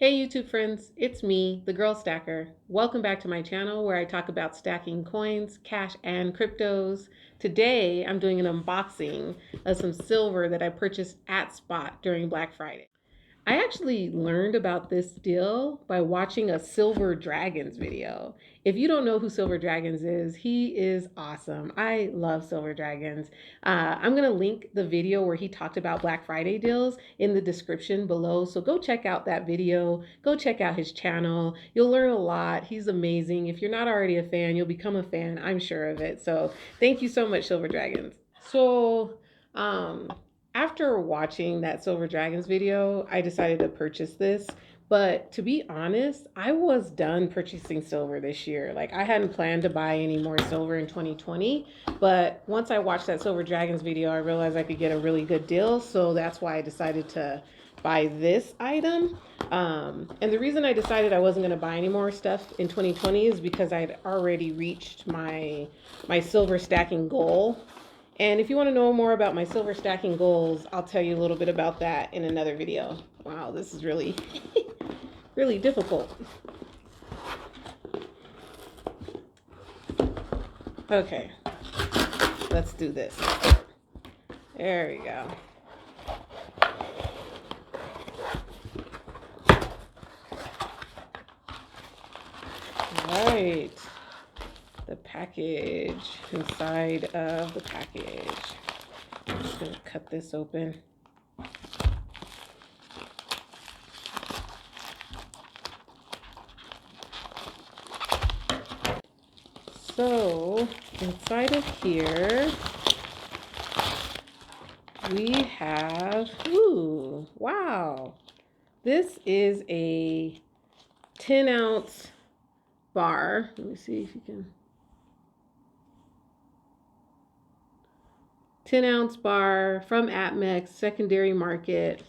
Hey YouTube friends, it's me, the Girl Stacker. Welcome back to my channel where I talk about stacking coins, cash, and cryptos. Today I'm doing an unboxing of some silver that I purchased at spot during Black Friday. I actually learned about this deal by watching a Silver Dragons video. If you don't know who Silver Dragons is, he is awesome. I love Silver Dragons. I'm going to link the video where he talked about Black Friday deals in the description below. So go check out that video. Go check out his channel. You'll learn a lot. He's amazing. If you're not already a fan, you'll become a fan. I'm sure of it. So thank you so much, Silver Dragons. So, um, after watching that Silver Dragons video, I decided to purchase this. But to be honest, I was done purchasing silver this year. Like, I hadn't planned to buy any more silver in 2020. But once I watched that Silver Dragons video, I realized I could get a really good deal. So that's why I decided to buy this item. And the reason I decided I wasn't going to buy any more stuff in 2020 is because I'd already reached my silver stacking goal. And if you want to know more about my silver stacking goals, I'll tell you a little bit about that in another video. Wow, this is really, really difficult. Okay, let's do this. There we go. All right, the package, inside of the package. I'm just gonna cut this open. So inside of here, we have, ooh, wow. This is a 10-ounce bar. Let me see if you can. 10-ounce bar from Atmex, secondary market.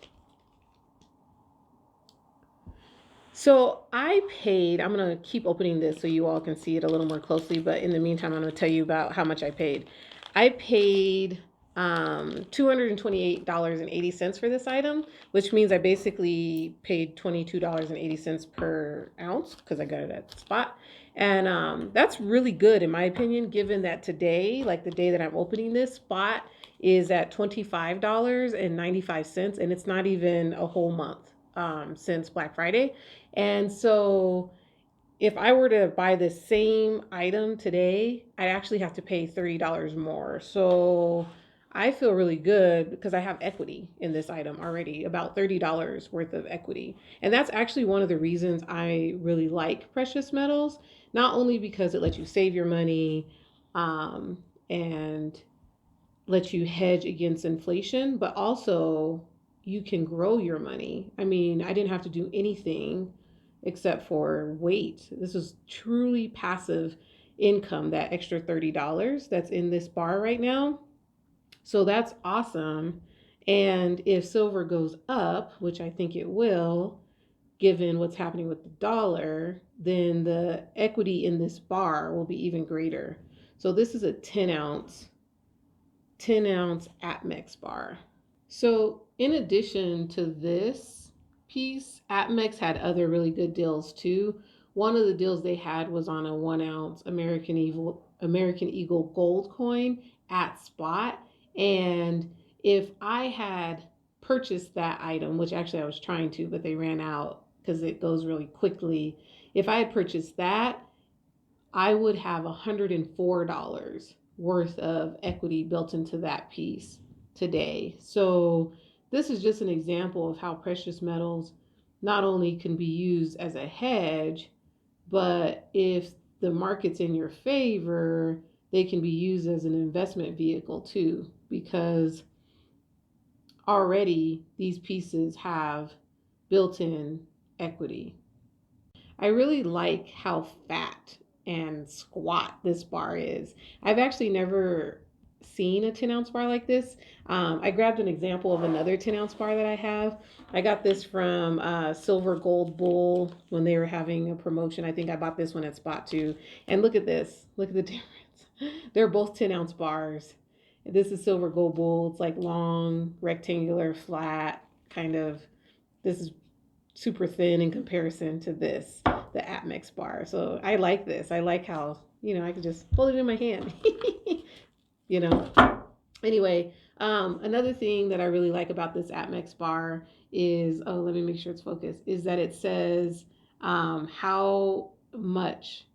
So I paid, I'm going to keep opening this so you all can see it a little more closely, but in the meantime, I'm going to tell you about how much I paid. I paid $228.80 for this item, which means I basically paid $22.80 per ounce because I got it at the spot. And that's really good in my opinion, given that today, like the day that I'm opening this, spot is at $25.95, and it's not even a whole month since Black Friday. And so if I were to buy the same item today, I'd actually have to pay $30 more. So I feel really good because I have equity in this item already, about $30 worth of equity. And that's actually one of the reasons I really like precious metals, not only because it lets you save your money and lets you hedge against inflation, but also you can grow your money. I mean, I didn't have to do anything except for wait. This is truly passive income, that extra $30 that's in this bar right now. So that's awesome. And if silver goes up, which I think it will, given what's happening with the dollar, then the equity in this bar will be even greater. So this is a 10-ounce Atmex bar. So in addition to this piece, Atmex had other really good deals too. One of the deals they had was on a 1-ounce American Eagle gold coin at spot. And if I had purchased that item, which actually I was trying to, but they ran out because it goes really quickly. If I had purchased that, I would have $104 worth of equity built into that piece today. So this is just an example of how precious metals not only can be used as a hedge, but if the market's in your favor, they can be used as an investment vehicle too, because already these pieces have built-in equity. I really like how fat and squat this bar is. I've actually never seen a 10-ounce bar like this. I grabbed an example of another 10-ounce bar that I have. I got this from Silver Gold Bull when they were having a promotion. I think I bought this one at Spot too. And look at this. Look at the difference. They're both 10-ounce bars. This is Silver Gold Bull. It's like long, rectangular, flat, kind of. This is super thin in comparison to this, the Atmex bar. So I like this. I like how, I can just hold it in my hand. you know. Anyway, another thing that I really like about this Atmex bar is, oh, let me make sure it's focused, is that it says how much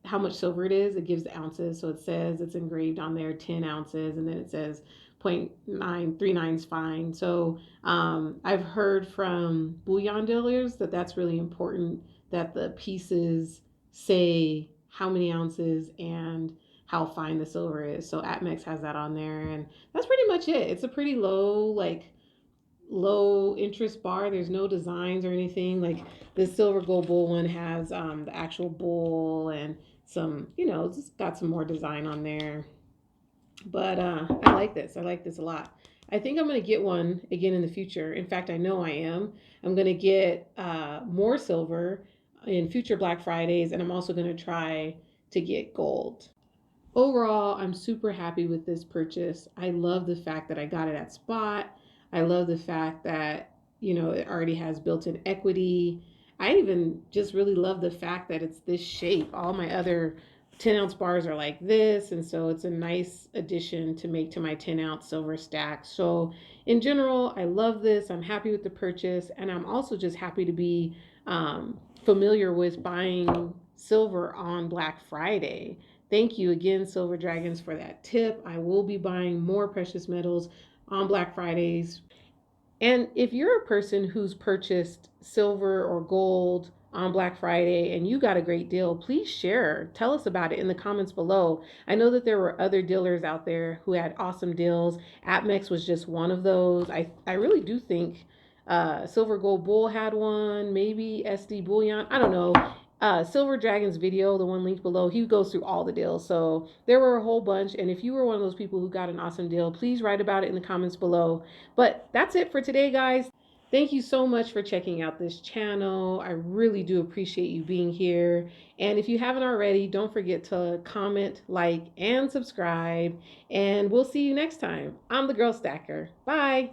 how much silver it is. It gives the ounces. So it says it's engraved on there 10 ounces, and then it says 0.939 is fine. So I've heard from bullion dealers that that's really important, that the pieces say how many ounces and how fine the silver is. So Atmex has that on there, and that's pretty much it. It's a pretty low interest bar. There's no designs or anything. Like the silver gold bull one has the actual bull and some, just got some more design on there. But I like this. I like this a lot. I think I'm going to get one again in the future. In fact, I know I am. I'm going to get more silver in future Black Fridays, and I'm also going to try to get gold. Overall, I'm super happy with this purchase. I love the fact that I got it at spot. I love the fact that, it already has built-in equity. I even just really love the fact that it's this shape. All my other 10-ounce bars are like this, and so it's a nice addition to make to my 10-ounce silver stack. So in general, I love this. I'm happy with the purchase, and I'm also just happy to be familiar with buying silver on Black Friday. Thank you again, Silver Dragons, for that tip. I will be buying more precious metals on Black Fridays. And if you're a person who's purchased silver or gold on Black Friday and you got a great deal, please share. Tell us about it in the comments below. I know that there were other dealers out there who had awesome deals. Atmex was just one of those. I really do think Silver Gold Bull had one, maybe SD Bullion. I don't know. Silver Dragon's video, the one linked below, he goes through all the deals. So there were a whole bunch. And if you were one of those people who got an awesome deal, please write about it in the comments below. But that's it for today, guys. Thank you so much for checking out this channel. I really do appreciate you being here. And if you haven't already, don't forget to comment, like, and subscribe. And we'll see you next time. I'm the Girl Stacker. Bye.